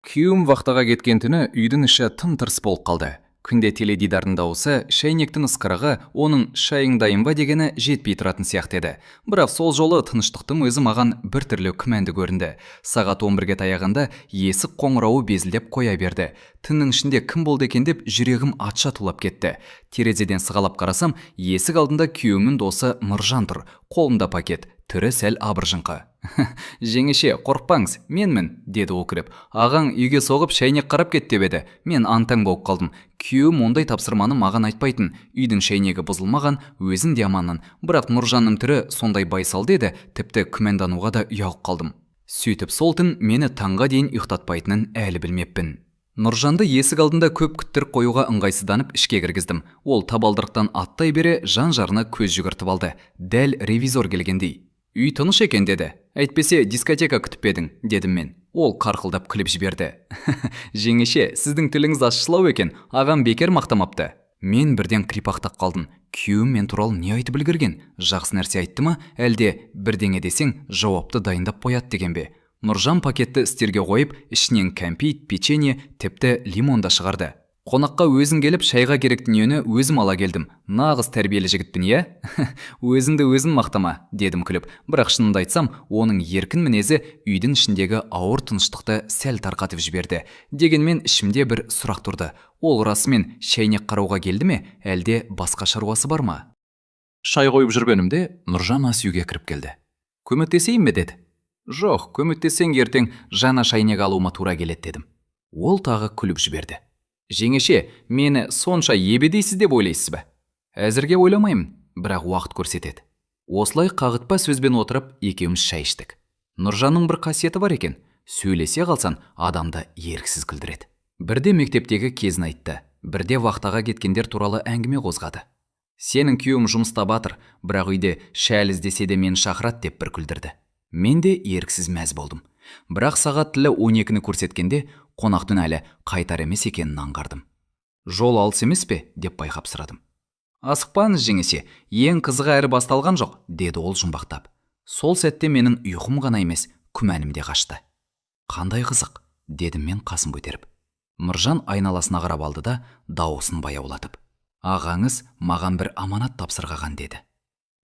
Күйеуім вахтаға кеткен түні үйдің іші тым-тырыс болып қалды. Күнде теледидардың дауысы, шәйнектің ысқырығы, оның шайың дайын ба дегені жетпей тұратын сияқты еді. Бірақ сол жолы тыныштықтың өзі маған біртүрлі күмәнді көрінді. Сағат 11-ге таяғанда есік қоңырауы безілдеп қоя берді. Түннің ішінде кім болды екен деп жүрегім атша тулап кетті. Терезеден сығалап қарасам, есік алдында күйеуімнің досы Нұржан тұр, қолында пакет, түрі сәл абыржыңқы. «Жеңеше, қорықпаңыз, менмін», деді ол күліп. «Ағаң үйге соғып шәйнек қарап кет деп еді. Мен антаң болып қалдым. Күйеуім ондай тапсырманы маған айтпайтын. Үйдің шәйнегі бұзылмаған, өзім де аманмын. Бірақ Нұржанның түрі сондай байсалды еді, тіпті күмәндануға да ұялып қалдым. Сөйтіп сол түн мені таңға дейін ұйықтатпайтынын әлі білмеппін. Нұржанды есік алдында көп күттіріп қоюға ыңғайсызданып ішке кіргіздім. Ол табалдырықтан аттай бере жан-жарына көз жүгіртіп алды. Дәл ревизор келгендей. «Үй тыныш екен» деді. «Әйтпесе дискотека күтіп едің», дедім мен. Ол қарқылдап күліп жіберді. «Жеңеше, сіздің тіліңіз ащылау екен, ағам бекер мақтамапты». Мен бірден қипақтап қалдым. Күйеуім мен туралы не айтып үлгерген? Жақсы нәрсе айтты ма, әлде бірдеңе десең жауапты дайындап қояды деген бе? Нұржан пакетті істерге қойып, ішінен кәмпит, печенье, тіпті лимон да шығарды. «Қонаққа өзің келіп, шайға керек дүниені өзім ала келдім. Нағыз тәрбиелі жігітпін, иә?» «Өзіңді өзің мақтама», дедім күліп. Бірақ шынымды айтсам, оның еркін мінезі үйдің ішіндегі ауыр тыныштықты сәл тарқатып жіберді. Дегенмен ішімде бір сұрақ тұрды. Ол расымен шәйнек қарауға келді ме, әлде басқа шаруасы бар ма? Шай қойып жүргенімде Нұржан ас үйге кіріп келді. «Көмектесейін бе?» деді. «Жоқ, көмектессең ертең жаңа шайнек алуыма тура келеді» дедім. Ол тағы күліп жіберді. «Жеңеше, мені сонша ебедейсіз деп ойлайсыз ба?» «Әзірге ойламаймын, бірақ уақыт көрсетеді». Осылай қағытпа сөзбен отырып, екеуміз шай іштік. Нұржанның бір қасиеті бар екен. Сөйлесе қалсан, адамды еріксіз күлдіреді. Бірде мектептегі кезін айтты, бірде вахтаға кеткендер туралы әңгіме қозғады. «Сенің күйеуің жұмыста батыр, бірақ үйде шәл іздесе де мені шақырады» деп бір күлдірді. Мен де еріксіз мәз болдым. Бірақ сағат тілі 12-ні көрсеткенде қонақтың әлі қайтар емес екенін аңғардым. «Жол алыс емес пе?» деп байқап сұрадым. «Асықпаңыз жеңеше, ең қызығы әрі басталған жоқ», деді ол жұмбақтап. Сол сәтте менің ұйқым ғана емес, күмәнім де қашты. «Қандай қызық?» дедім мен қасын көтеріп. Нұржан айналасына қарап алды да дауысын баяулатып: «Ағаңыз маған бір аманат тапсырған» деді.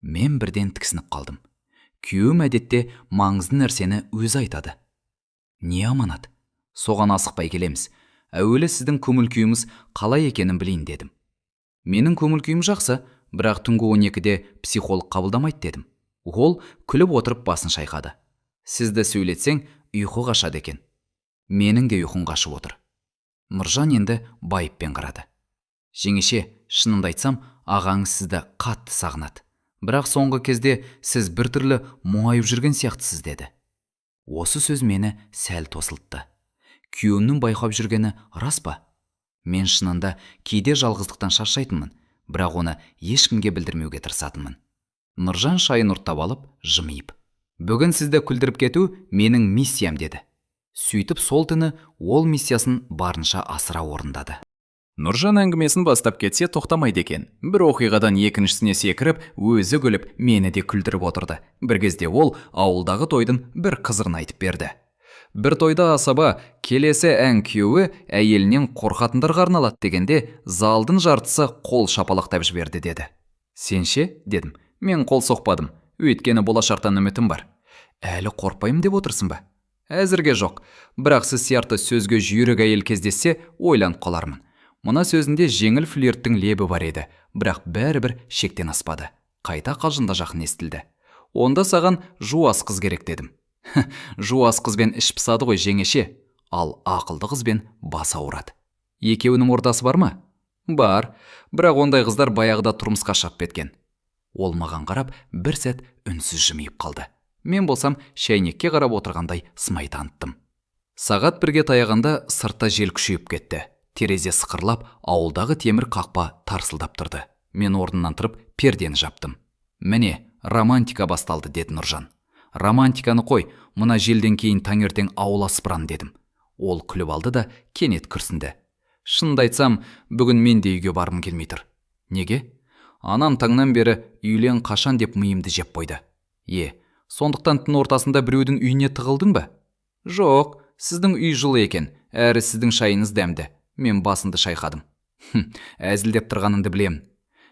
Мен бірден тіксініп қалдым. Күйеуім әдетте маңызды нәрсені өзі айтады. «Не аманат?» «Соған асықпай келеміз. Әуелі сіздің көңіл күйіңіз қалай екенін білейін» дедім. «Менің көңіл күйім жақсы, бірақ түнгі 12-де психолог қабылдамайды» дедім. Ол күліп отырып басын шайқады. «Сізді сөйлетсең, ұйқы қашады екен». «Менің де ұйқым қашып отыр». Нұржан енді байыппен қарады. «Жеңеше, шынымды айтсам, ағаңыз сізді қатты сағынады. Бірақ соңғы кезде сіз біртүрлі мұңайып жүрген сияқтысыз» деді. Осы сөз мені сәл тосылтты. Күйеуімнің байқап жүргені рас па? Мен шынында кейде жалғыздықтан шаршайтынмын, бірақ оны ешкімге білдірмеуге тырысатынмын. Нұржан шайын ұрттап алып, жымиып: «Бүгін сізді күлдіріп кету менің миссиям» деді. Сөйтіп сол түні ол миссиясын барынша асыра орындады. Нұржан әңгімесін бастап кетсе тоқтамайды екен. Бір оқиғадан екіншісіне секіріп, өзі күліп, мені де күлдіріп отырды. Бір кезде ол ауылдағы тойдың бір қызырын айтып берді. Бір тойда асаба келесі ән күйеуі әйелінен қорқатындарға арналады дегенде, залдың жартысы қол шапалақтап жіберді деді. «Сен ше?» дедім. «Мен қол соқпадым, өйткені болашақтан үмітім бар». «Әлі қорқпаймын деп отырсың ба?» «Әзірге жоқ, бірақ сіз сияқты сөзге жүйрік әйел кездессе ойланып қалармын». Мына сөзінде жеңіл флирттің лебі бар еді, бірақ бәрібір шектен аспады. Қайта қалжында жақын естілді. «Онда саған жуас қыз керек» дедім. «Жуас қызбен іш пысады ғой жеңеше, ал ақылды қызбен бас ауырады». «Екеуінің ортасы бар ма?» «Бар, бірақ ондай қыздар баяғыда тұрмысқа шығып кеткен». Ол маған қарап бір сәт үнсіз жымиып қалды. Мен болсам шәйнекке қарап отырғандай сымай таныттым. Сағат 1-ге таяғанда сыртта жел күшейіп кетті. Терезе сықырлап, ауылдағы темір қақпа тарсылдап тұрды. Мен орнымнан тұрып пердені жаптым. «Міне, романтика басталды» деді Нұржан. «Романтиканы қой, мына желден кейін таңертең аула сыпырам» дедім. Ол күліп алды да кенет күрсінді. «Шынымды айтсам, бүгін мен де үйге барғым келмей тұр». «Неге?» «Анам таңнан бері үйлен қашан деп миымды жеп қойды». «Сондықтан түн ортасында біреудің үйіне тығылдың ба?» «Жоқ, сіздің үй жылы екен, Әрі сіздің шайыңыз дәмді. Мен басымды шайқадым. Әзілдеп тұрғаныңды білемін.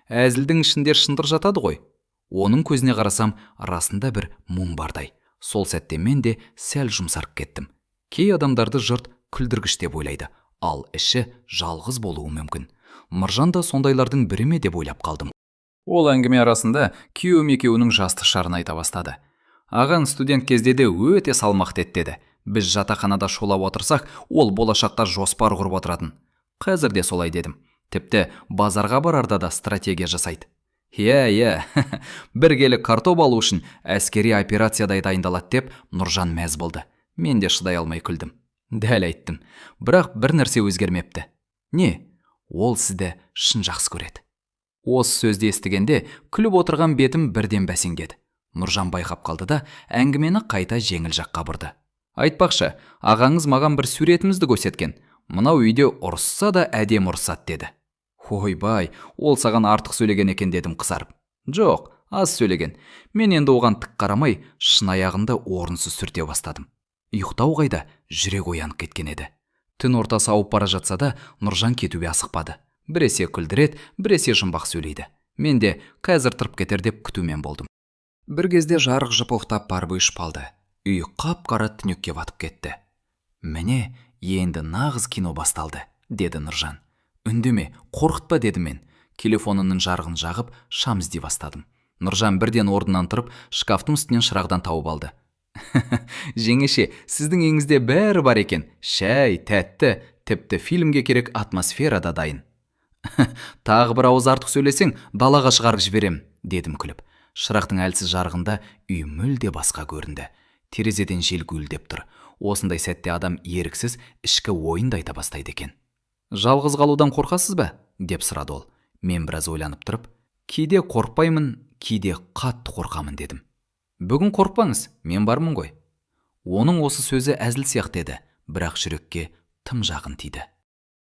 Әзілдің ішінде шындық жатады ғой. Оның көзіне қарасам, расында бір мұң бардай. Сол сәтте мен де сәл жұмсарып кеттім. Кей адамдарды жұрт күлдіргіш деп ойлайды, ал іші жалғыз болуы мүмкін. Нұржан да сондайлардың бірі ме деп ойлап қалдым. Ол әңгіме арасында күйеуім екеуінің жастық шағын айта бастады. Ағаң студент кезде де өте салмақты еді. Біз жатақханада шолап отырсақ, ол болашаққа жоспар құрып отыратын. Қазір де солай дедім. Тіпті базарға барарда да стратегия жасайды. Иә, бір келі картоп алу үшін әскери операциядай дайындалады деп Нұржан мәз болды. Мен де шыдай алмай күлдім. Дәл айттым. Бірақ бір нәрсе өзгермепті. Не? Ол сізді шын жақсы көреді. Осы сөзді естігенде күліп отырған бетім бірден бәсеңдеді. Нұржан байқап қалды да әңгімені қайта жеңіл жаққа бұрды. Айтпақшы, ағаңыз маған бір суретімізді көрсеткен. Мынау үйде ұрысса да әдем ұрысады деді. Ойбай, ол саған артық сөйлеген екен дедім қызарып. Жоқ, аз сөйлеген. Мен енді оған тік қарамай, шын аяғында орынсыз сүрте бастадым. Ұйықтау қайда, жүрек оянып кеткен еді. Түн ортасы ауып бара жатса да, Нұржан кетуге асықпады. Біресе күлдірет, біресе жұмбақ сөйлейді. Мен де қазір тұрып кетер деп күтумен болдым. Бір кезде жарық жыпылықтап барбы ұшпалды. Үй қап-қара түнекке батып кетті. Міне, енді нағыз кино басталды, деді Нұржан. Үндеме, қорқытпа деді мен. Телефонының жарығын жағып, шам іздей бастадым. Нұржан бірден орнынан тұрып, шкафтың үстінен шырағдан тауып алды. Жеңеше, сіздің үйіңізде бәрі бар екен. Шәй, тәтті, тіпті фильмге керек атмосфера да дайын. Тағы бір ауыз артық сөйлесең, далаға шығарып жіберем, дедім күліп. Шырақтың әлсіз жарығында үй мүлде басқа көрінді. Терезеден жел гүлдеп тұр. Осындай сәтте адам еріксіз ішкі ойынды айта бастайды екен. Жалғыз қалудан қорқасыз ба? Деп сұрады ол. Мен біраз ойланып тұрып, кейде қорқпаймын, кейде қатты қорқамын дедім. Бүгін қорқпаңыз, мен бармын ғой. Оның осы сөзі әзіл сияқты еді, бірақ жүрекке тым жақын тиді.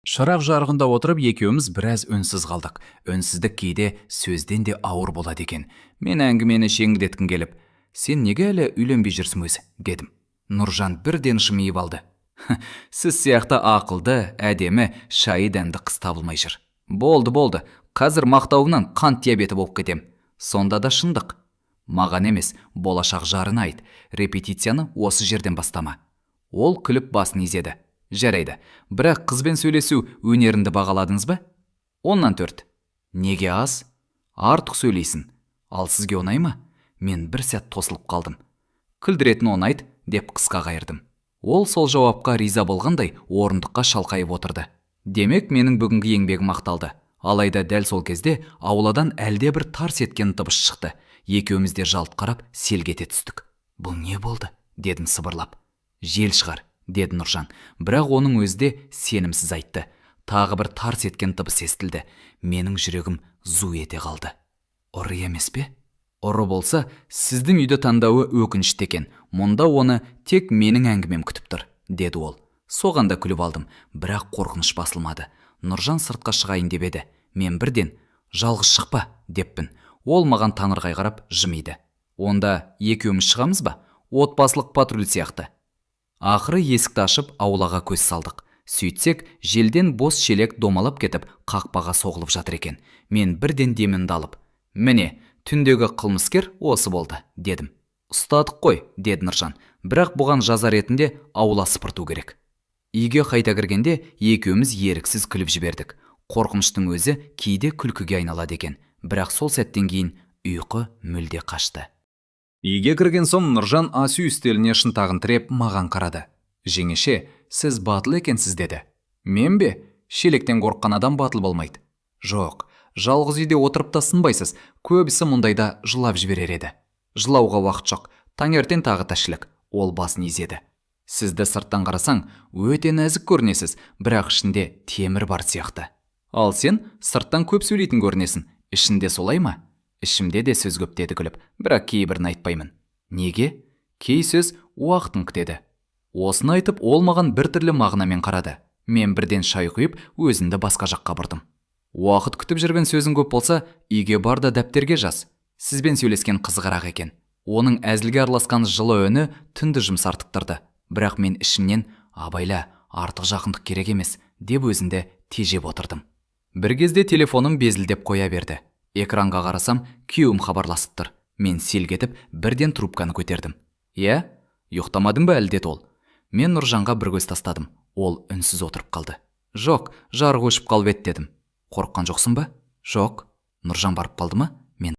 Шырақ жарығында отырып екеуміз біраз үнсіз қалдық. Үнсіздік кейде сөзден де ауыр болады екен. Мен әңгімені жеңілдеткім келіп, сен неге әлі үйленбей жүрсің өзі, дедім. Нұржан бірден жымиып алды. Сіз сияқты ақылды, әдемі, шайы дәмді қыз табылмай жүр. Болды, қазір мақтауымнан қант диабеті болып кетем. Сонда да шындық. Маған емес, болашақ жарына айт, репетицияны осы жерден бастама. Ол күліп басын изеді. Жарайды, бірақ қызбен сөйлесу өнерінді бағаладыңыз ба? 10-4. Неге аз? Артық сөйлейсін. Ал сізге оңай ма? Мен бір сәт тосылып қалдым. Күлдіретін оңайд, деп қысқа қайырдым. Ол сол жауапқа риза болғандай орындыққа шалқайып отырды. Демек, менің бүгінгі еңбегім мақталды. Алайда дәл сол кезде ауладан әлде бір тарс еткен дыбыс шықты. Екеуміз де жалт қарап селк ете түстік. Бұл не болды? Дедім сыбырлап. Жел шығар, деді Нұржан. Бірақ оның өзі де сенімсіз айтты. Тағы бір тарс еткен дыбыс естілді. Менің жүрегім зу ете қалды. Ұры емес пе? Ұры болса, сіздің үйді таңдауы өкінішті екен. Мұнда оны тек менің әңгімем күтіп тұр, деді ол. Соғанда күліп алдым, бірақ қорқыныш басылмады. Нұржан сыртқа шығайын деп еді. Мен бірден, жалғыз шықпа, деппін. Ол маған таңырқай қарап жымиды. Онда екеуміз шығамыз ба? Отбасылық патруль сияқты. Ақыры есікті ашып аулаға көз салдық. Сөйтсек, желден бос шелек домалап кетіп, қақпаға соғылып жатыр екен. Мен бірден демімді алып, міне, түндегі қылмыскер осы болды, дедім. Ұстадық қой, деді Нұржан. Бірақ бұған жаза ретінде аула сыпырту керек. Үйге қайта кіргенде екеуміз еріксіз күліп жібердік. Қорқыныштың өзі кейде күлкіге айналады екен. Бірақ сол сәттен кейін ұйқы мүлде қашты. Үйге кірген соң Нұржан ас үй үстеліне шынтағын тіреп маған қарады. Жеңеше, сіз батыл екенсіз деді. Мен бе? Шелектен қорыққан адам батыл болмайды. Жоқ, жалғыз үйде отырып та сынбайсыз. Көбісі мұндайда жылап жіберер еді. Жылауға уақыт жоқ. Таңертең тағы тіршілік. Ол басын изеді. Сізді сырттан қарасаң, өте нәзік көрінесіз, бірақ ішінде темір бар сияқты. Ал сен сырттан көп сөйлейтін көрінесің. Ішінде солай ма? Ішімде де сөз көп деді күліп, бірақ кейбірін айтпаймын. Неге? Кей сөз уақытын күтеді. Осыны айтып, ол маған бір түрлі мағынамен қарады. Мен бірден шай құйып, өзімді басқа жаққа бұрдым. Уақыт күтіп жүрген сөзің көп болса, үйге бар да дәптерге жаз. Сізбен сөйлескен қызығырақ екен. Оның әзілге араласқан жылы үні түнді жұмсартып тұрды. Бірақ мен ішімнен, абайла, артық жақындық керек емес деп өзінде тежеп отырдым. Бір кезде телефоным безілдеп қоя берді. Экранға қарасам, күйеуім хабарласып тұр. Мен селк етіп бірден трубканы көтердім. «Иә, ұйықтамадың ба әлде?» деді ол. Мен Нұржанға бір көз тастадым. Ол үнсіз отырып қалды. «Жоқ, жарық өшіп қалып еді» дедім. «Қорыққан жоқсың ба?» «Жоқ». «Нұржан барып қалды ма?»